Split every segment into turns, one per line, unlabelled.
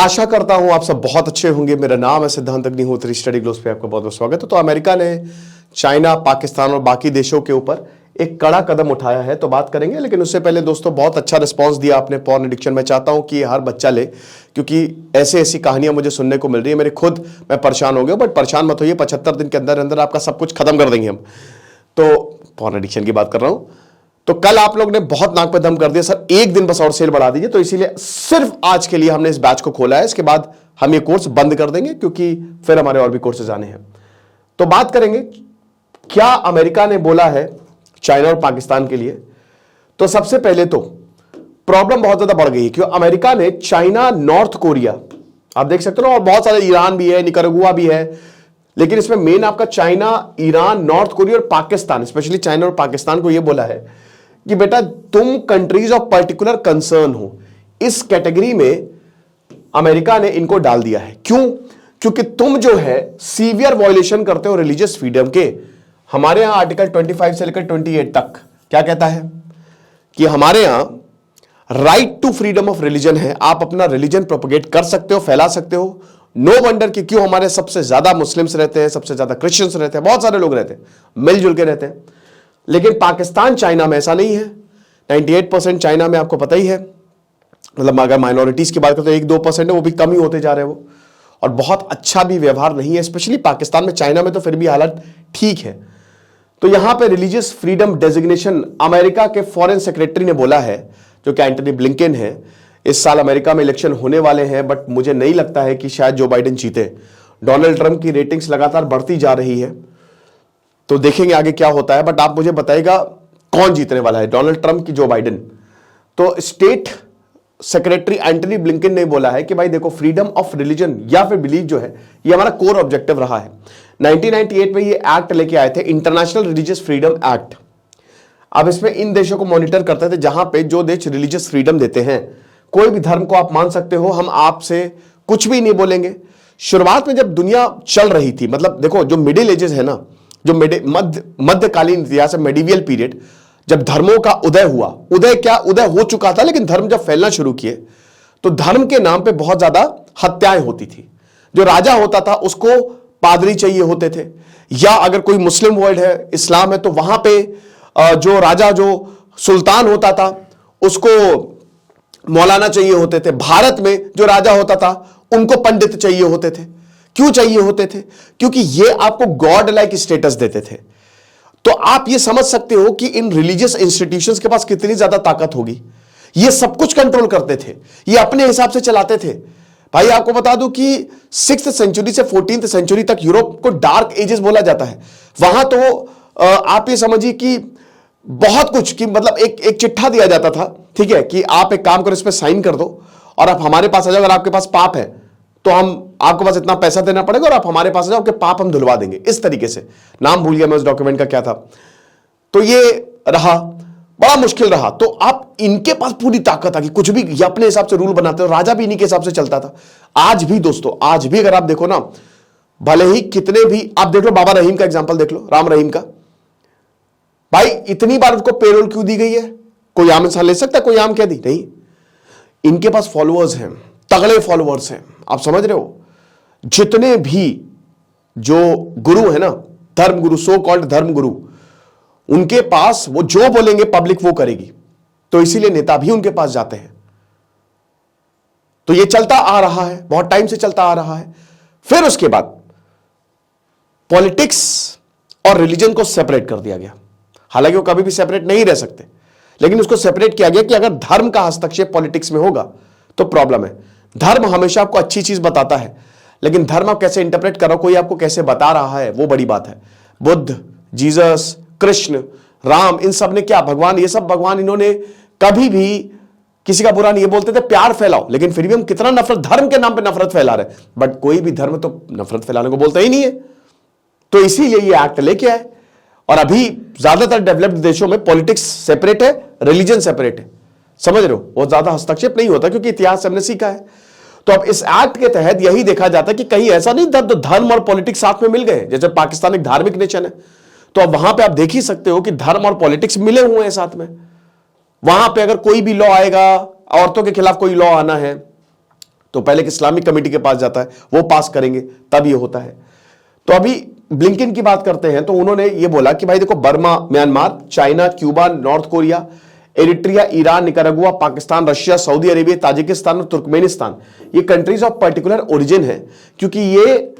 आशा करता हूं आप सब बहुत अच्छे होंगे। मेरा नाम है सिद्धांत अग्निहोत्री, स्टडी ग्लोस पे आपका बहुत बहुत स्वागत है। तो अमेरिका ने चाइना, पाकिस्तान और बाकी देशों के ऊपर एक कड़ा कदम उठाया है, तो बात करेंगे। लेकिन उससे पहले दोस्तों, बहुत अच्छा रिस्पांस दिया आपने पॉर्न एडिक्शन। मैं चाहता हूं कि हर बच्चा ले, क्योंकि ऐसी ऐसी कहानियां मुझे सुनने को मिल रही है। मैं परेशान हो गया, बट परेशान मत होइए, 75 दिन के अंदर अंदर आपका सब कुछ खत्म कर देंगे हम। तो पॉर्न एडिक्शन की बात कर रहा हूं। तो कल आप लोग ने बहुत नाक पे दम कर दिया, सर एक दिन बस और सेल बढ़ा दीजिए। तो इसीलिए सिर्फ आज के लिए हमने इस बैच को खोला है। इसके बाद हम ये कोर्स बंद कर देंगे, क्योंकि फिर हमारे और भी कोर्सेज आने हैं। तो बात करेंगे क्या अमेरिका ने बोला है चाइना और पाकिस्तान के लिए। तो सबसे पहले तो प्रॉब्लम बहुत ज्यादा बढ़ गई है, क्योंकि अमेरिका ने चाइना, नॉर्थ कोरिया, आप देख सकते हो ना, और बहुत सारे, ईरान भी है, निकरागुआ भी है, लेकिन इसमें मेन आपका चाइना, ईरान, नॉर्थ कोरिया और पाकिस्तान, स्पेशली चाइना और पाकिस्तान को यह बोला है कि बेटा तुम कंट्रीज ऑफ पर्टिकुलर कंसर्न हो। इस कैटेगरी में अमेरिका ने इनको डाल दिया है। क्यों? क्योंकि तुम जो है सीवियर वायलेशन करते हो रिलीजियस फ्रीडम के। हमारे यहां आर्टिकल 25 से लेकर 28 तक क्या कहता है कि हमारे यहां right to freedom of religion है। आप अपना रिलीजन प्रोपोगेट कर सकते हो, फैला सकते हो। नो वंडर कि क्यों हमारे सबसे ज्यादा मुस्लिम्स रहते हैं, सबसे ज्यादा क्रिश्चियंस रहते हैं, बहुत सारे लोग रहते हैं, मिलजुल के रहते हैं। लेकिन पाकिस्तान, चाइना में ऐसा नहीं है। 98% चाइना में आपको पता ही है, मतलब अगर माइनॉरिटीज की बात करें तो 1-2% है, वो भी कम ही होते जा रहे हैं वो। और बहुत अच्छा भी व्यवहार नहीं है, स्पेशली पाकिस्तान में। चाइना में तो फिर भी हालत ठीक है। तो यहां पे रिलीजियस फ्रीडम डेजिग्नेशन अमेरिका के फॉरेन सेक्रेटरी ने बोला है, जो कि एंटनी ब्लिंकन है। इस साल अमेरिका में इलेक्शन होने वाले हैं, बट मुझे नहीं लगता है कि शायद जो बाइडेन जीते। डोनाल्ड ट्रंप की रेटिंग्स लगातार बढ़ती जा रही है, तो देखेंगे आगे क्या होता है। बट आप मुझे बताइएगा कौन जीतने वाला है, डोनाल्ड ट्रंप की जो बाइडेन। तो स्टेट सेक्रेटरी एंटनी ब्लिंकन ने बोला है कि भाई देखो, फ्रीडम ऑफ रिलीजन या फिर बिलीफ जो है, ये हमारा कोर ऑब्जेक्टिव रहा है। 1998 में ये एक्ट लेके आए थे, इंटरनेशनल रिलीजियस फ्रीडम एक्ट। अब इसमें इन देशों को मॉनिटर करते थे जहां पे जो देश रिलीजियस फ्रीडम देते हैं। कोई भी धर्म को आप मान सकते हो, हम आपसे कुछ भी नहीं बोलेंगे। शुरुआत में जब दुनिया चल रही थी, मतलब देखो जो मिडिल एजेस है ना, जो मध्यकालीन इतिहास है, मेडिवियल पीरियड, जब धर्मों का उदय हुआ, उदय हो चुका था, लेकिन धर्म जब फैलना शुरू किए तो धर्म के नाम पे बहुत ज्यादा हत्याएं होती थी। जो राजा होता था उसको पादरी चाहिए होते थे, या अगर कोई मुस्लिम वर्ल्ड है, इस्लाम है, तो वहां पे जो राजा, जो सुल्तान होता था, उसको मौलाना चाहिए होते थे। भारत में जो राजा होता था उनको पंडित चाहिए होते थे। क्यों चाहिए होते थे? क्योंकि ये आपको गॉड लाइक स्टेटस देते थे। तो आप ये समझ सकते हो कि इन रिलीजियस इंस्टीट्यूशंस के पास कितनी ज्यादा ताकत होगी। ये सब कुछ कंट्रोल करते थे, ये अपने हिसाब से चलाते थे। भाई आपको बता दूं कि 6th सेंचुरी से 14th सेंचुरी तक यूरोप को डार्क एजेस बोला जाता है। वहां तो आप ये समझिए कि बहुत कुछ, कि मतलब एक चिट्ठा दिया जाता था, ठीक है, कि आप एक काम करो, इस पे साइन कर दो और आप हमारे पास आ जाओ। अगर आपके पास पाप है तो आपके पास इतना पैसा देना पड़ेगा और आप हमारे पास आ जाओ, आपके पाप हम धुलवा देंगे। इस तरीके से, नाम भूल गया मैं उस डॉक्यूमेंट का क्या था। तो ये रहा, बड़ा मुश्किल रहा। तो आप, इनके पास पूरी ताकत आ कि कुछ भी ये अपने हिसाब से रूल बनाते हो। राजा भी इन्हीं के हिसाब से चलता था। आज भी दोस्तों, आज भी अगर आप देखो ना, भले ही कितने भी, आप देख लो बाबा रहीम का एग्जाम्पल देख लो, राम रहीम का। भाई इतनी बार उसको पेरोल क्यों दी गई है? कोई आम इंसान ले सकता है? कोई आम क्या दी? नहीं। इनके पास फॉलोअर्स हैं, तगड़े फॉलोअर्स हैं। आप समझ रहे हो? जितने भी जो गुरु है ना, धर्म गुरु, सो कॉल्ड धर्म गुरु, उनके पास वो जो बोलेंगे पब्लिक वो करेगी। तो इसीलिए नेता भी उनके पास जाते हैं। तो ये चलता आ रहा है, बहुत टाइम से चलता आ रहा है। फिर उसके बाद पॉलिटिक्स और रिलीजन को सेपरेट कर दिया गया। हालांकि वो कभी भी सेपरेट नहीं रह सकते, लेकिन उसको सेपरेट किया गया कि अगर धर्म का हस्तक्षेप पॉलिटिक्स में होगा तो प्रॉब्लम है। धर्म हमेशा आपको अच्छी चीज बताता है, लेकिन धर्म आप कैसे इंटरप्रेट करो, कोई आपको कैसे बता रहा है, वो बड़ी बात है। बुद्ध, जीसस, कृष्ण, राम, इन सब ने क्या, भगवान, ये सब भगवान, इन्होंने कभी भी किसी का बुरा नहीं। ये बोलते थे प्यार फैलाओ, लेकिन फिर भी हम कितना नफरत, धर्म के नाम पे नफरत फैला रहे। बट कोई भी धर्म तो नफरत फैलाने को बोलता ही नहीं है। तो इसीलिए ये एक्ट लेके आए। और अभी ज्यादातर डेवलप्ड देशों में पॉलिटिक्स सेपरेट है, रिलीजन सेपरेट है। समझ रहे हो? वो ज्यादा हस्तक्षेप नहीं होता, क्योंकि इतिहास से हमने सीखा है। तो अब इस एक्ट के तहत यही देखा जाता है कि कहीं ऐसा नहीं था तो धर्म और पॉलिटिक्स साथ में मिल गए। जैसे पाकिस्तान एक धार्मिक नेशन है, तो अब वहां पे आप देख ही सकते हो कि धर्म और पॉलिटिक्स मिले हुए हैं साथ में। वहां पे अगर कोई भी लॉ आएगा, औरतों के खिलाफ कोई लॉ आना है, तो पहले इस्लामिक कमेटी के पास जाता है, वो पास करेंगे तब ये होता है। तो अभी ब्लिंकन की बात करते हैं तो उन्होंने ये बोला कि भाई देखो, Burma, Myanmar, China, Cuba, north Korea, Eritrea, Iran, Nicaragua, Pakistan, Russia, Saudi Arabia, Tajikistan और तुर्कमेनिस्तान, ये कंट्रीज ऑफ पर्टिकुलर ओरिजिन है, क्योंकि ये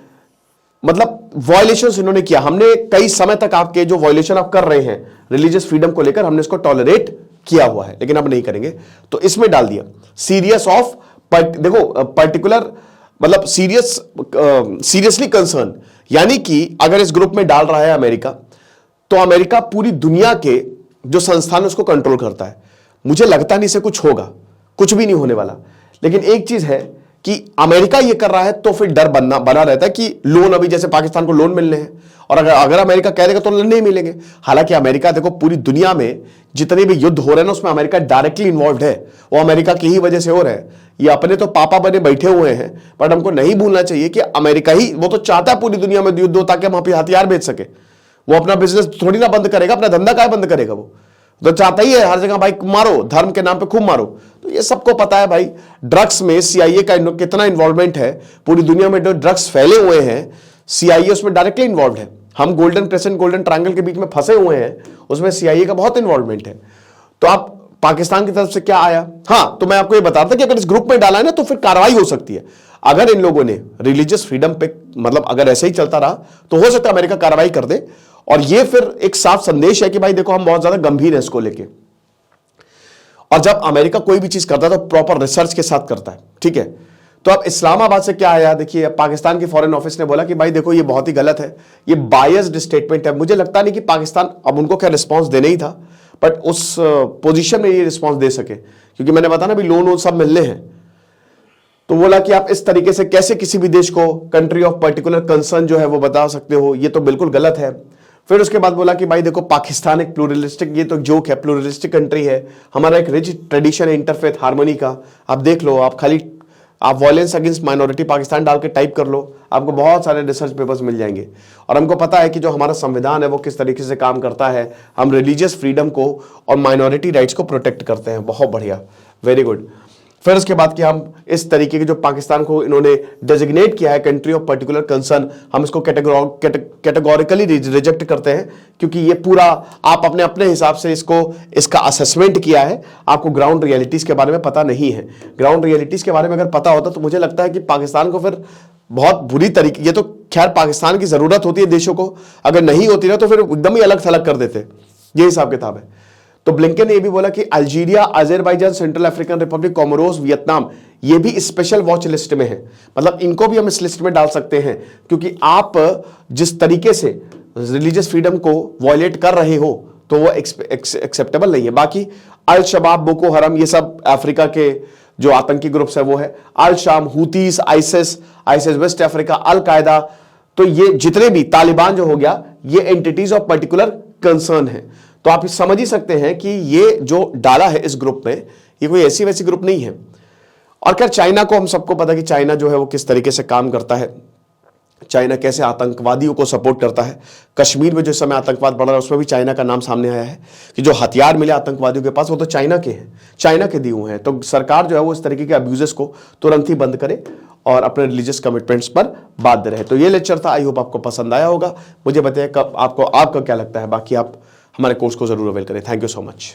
मतलब वायलेशंस इन्होंने किया। हमने कई समय तक आपके जो वायलेशन आप कर रहे हैं रिलीजियस फ्रीडम को लेकर, हमने इसको टॉलरेट किया हुआ है, लेकिन अब नहीं करेंगे। तो इसमें डाल दिया सीरियस ऑफ, देखो पर्टिकुलर मतलब सीरियसली कंसर्न, यानी कि अगर इस ग्रुप में डाल रहा है अमेरिका, तो अमेरिका पूरी दुनिया के जो संस्थान उसको कंट्रोल करता है। मुझे लगता नहीं से कुछ होगा, कुछ भी नहीं होने वाला। लेकिन एक चीज है कि अमेरिका ये कर रहा है तो फिर डर बना रहता है कि लोन, अभी जैसे पाकिस्तान को लोन मिलने हैं, और अगर अमेरिका कह देगा तो लोन नहीं मिलेंगे। हालांकि अमेरिका देखो, पूरी दुनिया में जितने भी युद्ध हो रहे हैं ना, उसमें अमेरिका डायरेक्टली इन्वॉल्व है, वो अमेरिका की ही वजह से हो रहा है। ये अपने तो पापा बने बैठे हुए हैं, बट हमको नहीं भूलना चाहिए कि अमेरिका ही, वो तो चाहता है पूरी दुनिया में युद्ध हो ताकि हम वहां पर हथियार बेच सके। वो अपना बिजनेस थोड़ी ना बंद करेगा, अपना धंधा काय बंद करेगा, वो तो चाहता ही है हर जगह भाई मारो, धर्म के नाम पे खूब मारो। तो ये सबको पता है भाई, ड्रग्स में सीआईए का कितना इन्वॉल्वमेंट है। पूरी दुनिया में जो ड्रग्स फैले हुए हैं, सीआईए उसमें डायरेक्टली इन्वॉल्व है। हम गोल्डन क्रेसेंट, गोल्डन ट्रायंगल के बीच में फंसे हुए हैं, उसमें सीआईए का बहुत इन्वॉल्वमेंट है। तो आप पाकिस्तान की तरफ से क्या आया? हाँ, तो मैं आपको ये बता था कि अगर इस ग्रुप में डाला है ना, तो फिर कार्रवाई हो सकती है। अगर इन लोगों ने रिलीजियस फ्रीडम पे, मतलब अगर ऐसे ही चलता रहा, तो हो सकता है अमेरिका कार्रवाई कर दे। और ये फिर एक साफ संदेश है कि भाई देखो, हम बहुत ज्यादा गंभीर है इसको लेके। और जब अमेरिका कोई भी चीज करता है तो प्रॉपर रिसर्च के साथ करता है, ठीक है। तो अब इस्लामाबाद से क्या आया, देखिए पाकिस्तान की फॉरेन ऑफिस ने बोला कि भाई देखो, ये बहुत ही गलत है, ये बायस्ड स्टेटमेंट है। मुझे लगता नहीं कि पाकिस्तान, अब उनको क्या रिस्पॉन्स देना ही था, बट उस पोजीशन में ये रिस्पॉन्स दे सके, क्योंकि मैंने बताया ना भी लोन सब मिलने हैं। तो बोला कि आप इस तरीके से कैसे किसी भी देश को कंट्री ऑफ पर्टिकुलर कंसर्न जो है वो बता सकते हो, ये तो बिल्कुल गलत है। फिर उसके बाद बोला कि भाई देखो, पाकिस्तान एक प्लूरलिस्टिक, ये तो जोक है, प्लूरलिस्टिक कंट्री है, हमारा एक रिच ट्रेडिशन है इंटरफेथ हार्मनी का। आप देख लो, आप खाली आप वायलेंस अगेंस्ट माइनॉरिटी पाकिस्तान डाल के टाइप कर लो, आपको बहुत सारे रिसर्च पेपर्स मिल जाएंगे। और हमको पता है कि जो हमारा संविधान है वो किस तरीके से काम करता है। हम रिलीजियस फ्रीडम को और माइनॉरिटी राइट्स को प्रोटेक्ट करते हैं। बहुत बढ़िया, वेरी गुड। फिर उसके बाद कि हम इस तरीके के जो पाकिस्तान को इन्होंने डेजिग्नेट किया है कंट्री ऑफ पर्टिकुलर कंसर्न, हम इसको कैटेगोरिकली रिजेक्ट करते हैं, क्योंकि ये पूरा आप अपने अपने हिसाब से इसका असेसमेंट किया है। आपको ग्राउंड रियलिटीज के बारे में पता नहीं है। ग्राउंड रियलिटीज के बारे में अगर पता होता तो मुझे लगता है कि पाकिस्तान को फिर बहुत बुरी तरीके, ये तो खैर पाकिस्तान की जरूरत होती है देशों को, अगर नहीं होती ना तो फिर एकदम ही अलग थलग कर देते। ये हिसाब किताब है। तो ब्लिंकन ने यह भी बोला कि Algeria, Azerbaijan, central African Republic, Comoros, Vietnam, ये भी स्पेशल वॉच लिस्ट में है। मतलब इनको भी हम इस लिस्ट में डाल सकते हैं, क्योंकि आप जिस तरीके से रिलीजियस फ्रीडम को वॉयलेट कर रहे हो तो वो एक्सेप्टेबल नहीं है। बाकी अल शबाब, बोको हरम, ये सब अफ्रीका के जो आतंकी ग्रुप्स है वो है। अल शाम, हुतीस, आइसिस वेस्ट अफ्रीका, अल कायदा, तो ये जितने भी, तालिबान जो हो गया, ये एंटिटीज ऑफ पर्टिकुलर कंसर्न है। तो आप समझ ही सकते हैं कि ये जो डाला है इस ग्रुप में, ये कोई ऐसी वैसी ग्रुप नहीं है। और खैर चाइना को हम सबको पता है कि चाइना जो है वो किस तरीके से काम करता है, चाइना कैसे आतंकवादियों को सपोर्ट करता है। कश्मीर में जो समय आतंकवाद बढ़ रहा है उसमें भी चाइना का नाम सामने आया है कि जो हथियार मिले आतंकवादियों के पास वो तो चाइना के हैं, चाइना के दिए हुए हैं। तो सरकार जो है वो इस तरीके के अब्यूजेस को तुरंत ही बंद करे और अपने रिलीजियस कमिटमेंट्स पर बाध्य रहे। तो ये लेक्चर था, आई होप आपको पसंद आया होगा। मुझे बताइए कब आपका क्या लगता है। बाकी आप हमारे कोर्स को जरूर अवेल करें। Thank you so much.